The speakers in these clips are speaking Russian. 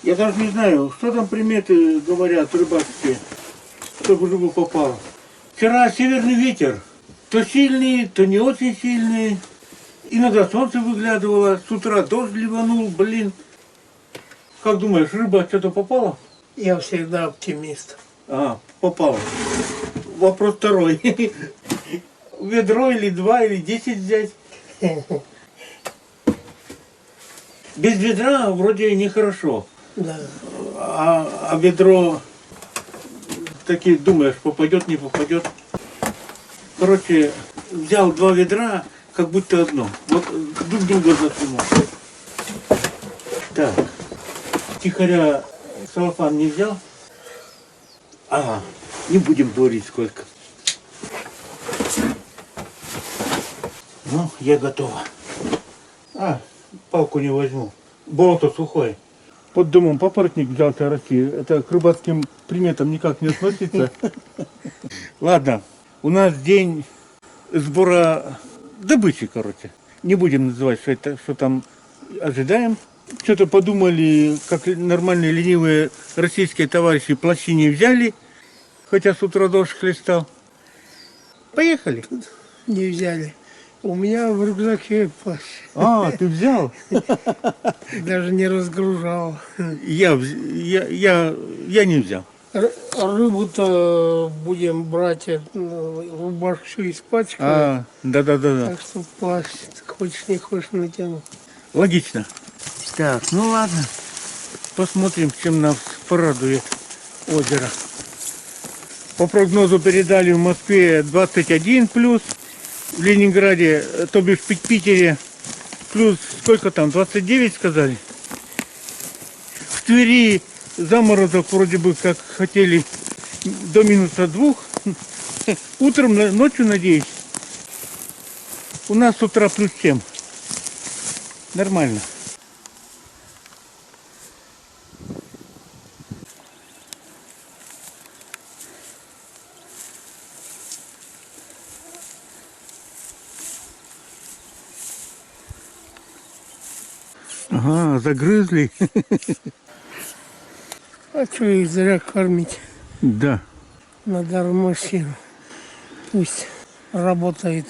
Я даже не знаю, что там приметы говорят рыбацкие, чтобы рыба попала. Вчера северный ветер. То сильный, то не очень сильный. Иногда солнце выглядывало, с утра дождь ливанул, блин. Как думаешь, рыба что-то попала? Я всегда оптимист. Попала. Вопрос второй. Ведро или 2, или 10 взять? Без ведра вроде нехорошо. Да. А ведро, такие думаешь, попадет, не попадет. Короче, взял 2 ведра, как будто одно. Вот друг друга засунул. Так, тихоря целлофан не взял. Не будем говорить сколько. Ну, я готова. Палку не возьму. Болото сухое. Под домом папоротник взялся расти. Это к рыбацким приметам никак не относится. Ладно, у нас день сбора добычи, короче. Не будем называть, что там ожидаем. Что-то подумали, как нормальные ленивые российские товарищи, плащи не взяли, хотя с утра дождь хлестал. Поехали. Не взяли. У меня в рюкзаке плащ. Ты взял? Даже не разгружал. Я не взял. Рыбу-то будем брать, рубашку все испачкали. Да. Так что плащ, хочешь не хочешь, натянуть. Логично. Так, ну ладно. Посмотрим, чем нас порадует озеро. По прогнозу передали в Москве 21 плюс. В Ленинграде, то бишь в Питере, плюс сколько там, 29 сказали. В Твери заморозок вроде бы как хотели до -2. Утром, ночью, надеюсь. У нас с утра +7. Нормально. Загрызли. А что их зря кормить? Да. Надо машину. Пусть работает.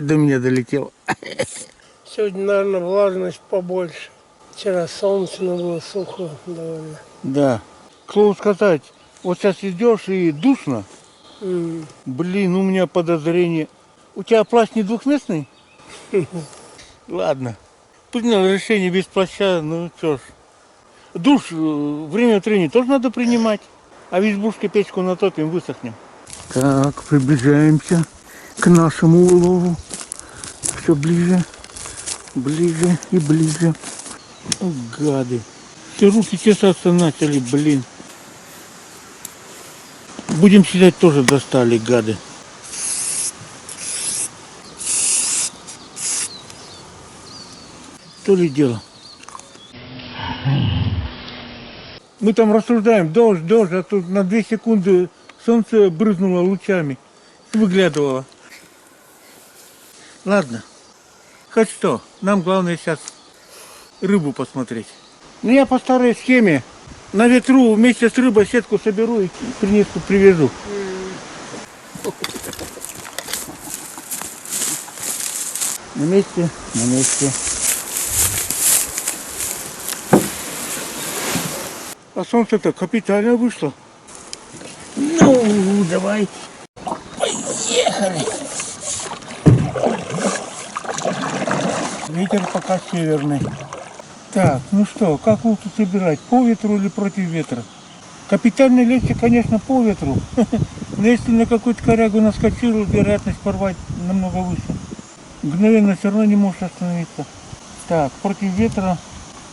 До меня долетело. Сегодня, наверное, влажность побольше. Вчера солнечно было, сухо довольно. Да. К слову сказать, вот сейчас идешь и душно. Блин, у меня подозрение. У тебя плащ не двухместный? Ладно. Принял решение без плаща, ну что ж. Душ время от времени тоже надо принимать. А в избушке печку натопим, высохнем. Так, приближаемся к нашему улову. Все ближе, ближе и ближе. О, гады. Все руки чесаться начали, блин. Будем считать, тоже достали, гады. То ли дело. Мы там рассуждаем, дождь, а тут на 2 секунды солнце брызнуло лучами, выглядывало. Ладно, хоть что, нам главное сейчас рыбу посмотреть. Ну я по старой схеме на ветру вместе с рыбой сетку соберу и привезу. На месте, на месте. А солнце-то капитально вышло. Ну, давай. Поехали. Ветер пока северный. Так, ну что, как лучше собирать? По ветру или против ветра? Капитально легче, конечно, по ветру. Но если на какую-то корягу наскочил, вероятность порвать намного выше. Мгновенно все равно не можешь остановиться. Так, против ветра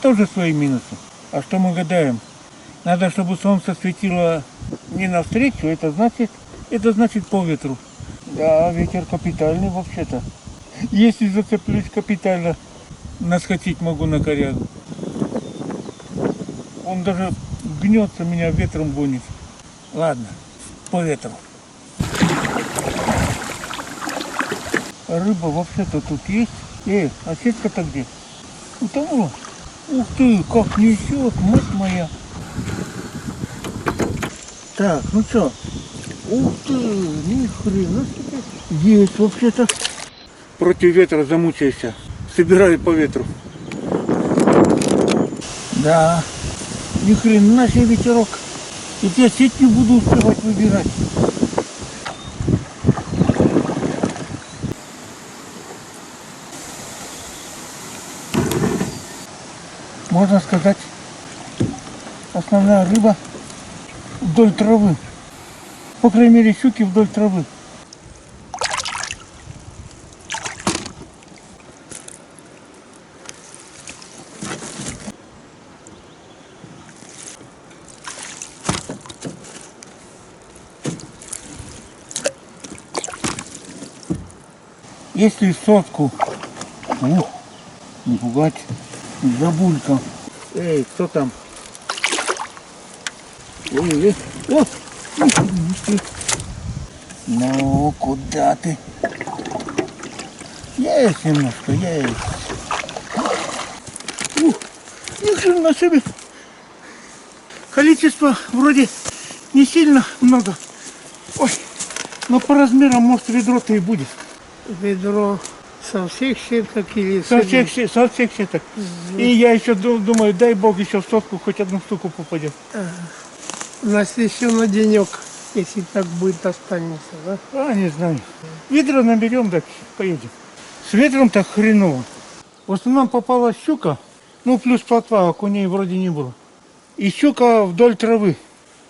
тоже свои минусы. А что мы гадаем? Надо, чтобы солнце светило не навстречу, это значит по ветру. Да, ветер капитальный вообще-то. Если зацеплюсь капитально, наскочить могу на корягу. Он даже гнется, меня ветром гонит. Ладно, по ветру. Рыба вообще-то тут есть. А сетка-то где? Утонула? Ух ты, как несет, мать моя. Так, ну что? Ух ты, ни хрена себе. Есть вообще-то. Против ветра замучаешься. Собираю по ветру. Да, ни хрена себе ветерок. И я сеть не буду успевать выбирать. Можно сказать, основная рыба вдоль травы. По крайней мере, щуки вдоль травы. Если сотку, не пугать, забулька. Эй, кто там? Ой, о! Ну, куда ты? Есть немножко, есть. Ни хрена себе. Количество вроде не сильно много. Ой, но по размерам, может, ведро-то и будет. Ведро со всех сеток или Со всех сеток. И я еще думаю, дай бог еще в сотку хоть одну штуку попадет. У нас еще на денек, если так будет, останется, да? Не знаю. Ведро наберем, так поедем. С ветром так хреново. В основном попалась щука, ну плюс плотва, окуней вроде не было. И щука вдоль травы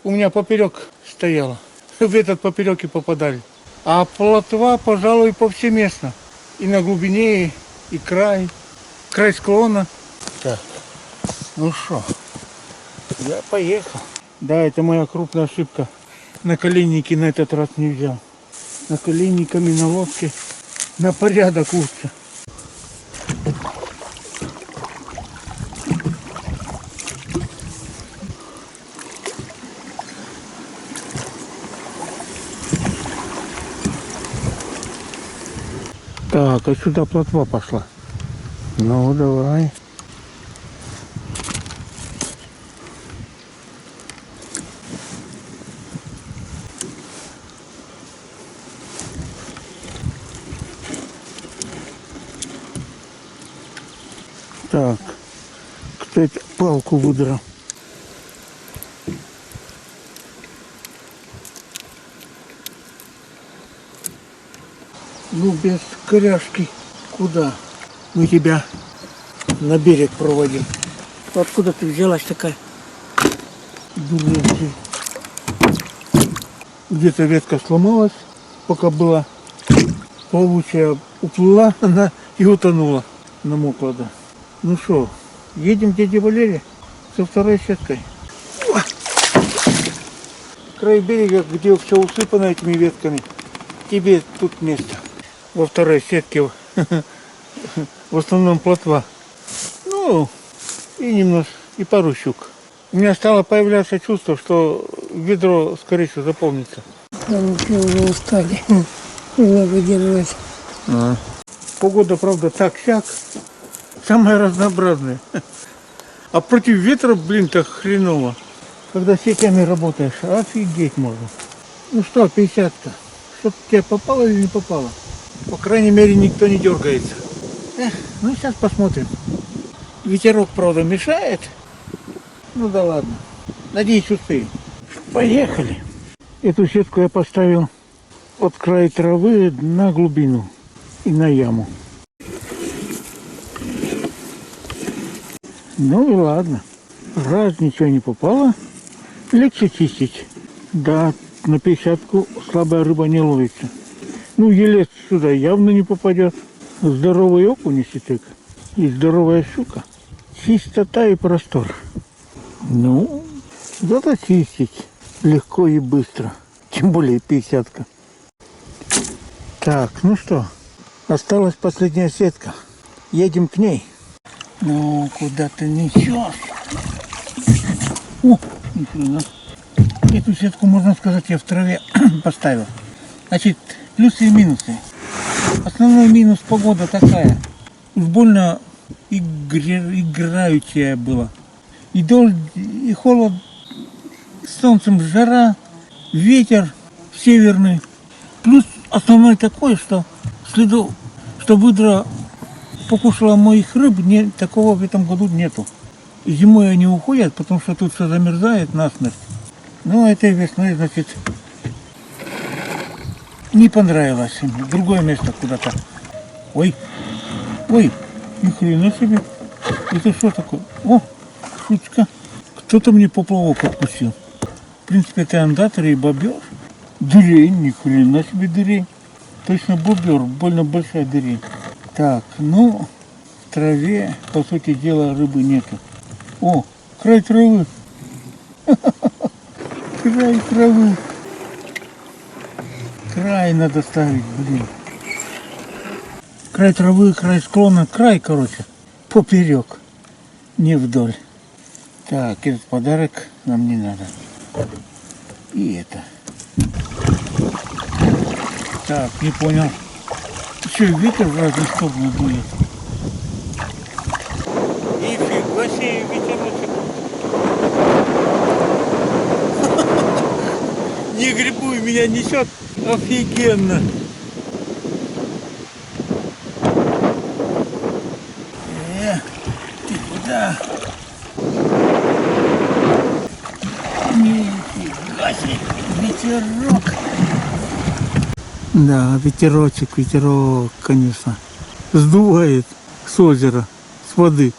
у меня поперек стояла. В этот поперек и попадали. А плотва, пожалуй, повсеместно. И на глубине, и край склона. Так, ну что, я поехал. Да, это моя крупная ошибка. Наколенники на этот раз не взял. Наколенниками на лодке на порядок лучше. Так, а сюда плотва пошла. Ну, давай. Так, кто это палку выдрал? Ну, без коряшки куда? Мы тебя на берег проводим. Откуда ты взялась такая? Дурецы. Где-то ветка сломалась, пока была плавучая, уплыла она и утонула. Намокла, да. Ну что, едем к дяде Валере со второй сеткой. Край берега, где все усыпано этими ветками. Тебе тут место. Во второй сетке в основном плотва. Ну, и немножко, и пару щук. У меня стало появляться чувство, что ведро, скорее всего, заполнится. Да ничего, уже устали. Уже выдерживать. Погода, правда, так-сяк. Самая разнообразная. А против ветра, блин, так хреново. Когда сетями работаешь, офигеть можно. Ну что, 50-ка. Что-то тебе попало или не попало? По крайней мере, никто не дергается. Ну, сейчас посмотрим. Ветерок, правда, мешает. Ну да ладно. Надеюсь, успеем. Поехали. Эту сетку я поставил от края травы на глубину и на яму. Ну и ладно. Раз ничего не попало, легче чистить. Да, на 50-ку слабая рыба не ловится. Ну, елец сюда явно не попадет. Здоровый окунь, если так. И здоровая щука. Чистота и простор. Ну, зато чистить легко и быстро. Тем более 50-ка. Так, ну что, осталась последняя сетка. Едем к ней. Ну, куда ты несешь? О, ни хрена. Эту сетку, можно сказать, я в траве поставил. Значит, плюсы и минусы. Основной минус — погода такая. Уж больно играючая была. И дождь, и холод, солнцем жара, ветер северный. Плюс основное такое, что следов, что выдра покушала моих рыб, такого в этом году нету. И зимой они уходят, потому что тут все замерзает насмерть. Ну, этой весной, значит, не понравилось им. Другое место куда-то. Ой, ни хрена себе. Это что такое? О, шутка. Кто-то мне поплавок отпустил. В принципе, это андатор и бобер. Дырень, ни хрена себе дырень. Точно бобер, больно большая дырень. Так, ну, в траве, по сути дела, рыбы нету. О, край травы. Край травы. Край надо ставить, блин. Край травы, край склона, край, короче, поперек, не вдоль. Так, этот подарок нам не надо. И это. Так, не понял. Еще и ветер в разные стороны дует. Нифига себе ветерочек. Не грибуй, меня несет офигенно. Ты куда? Нифига себе, ветерок. Да, ветерочек, конечно. Сдувает с озера, с воды.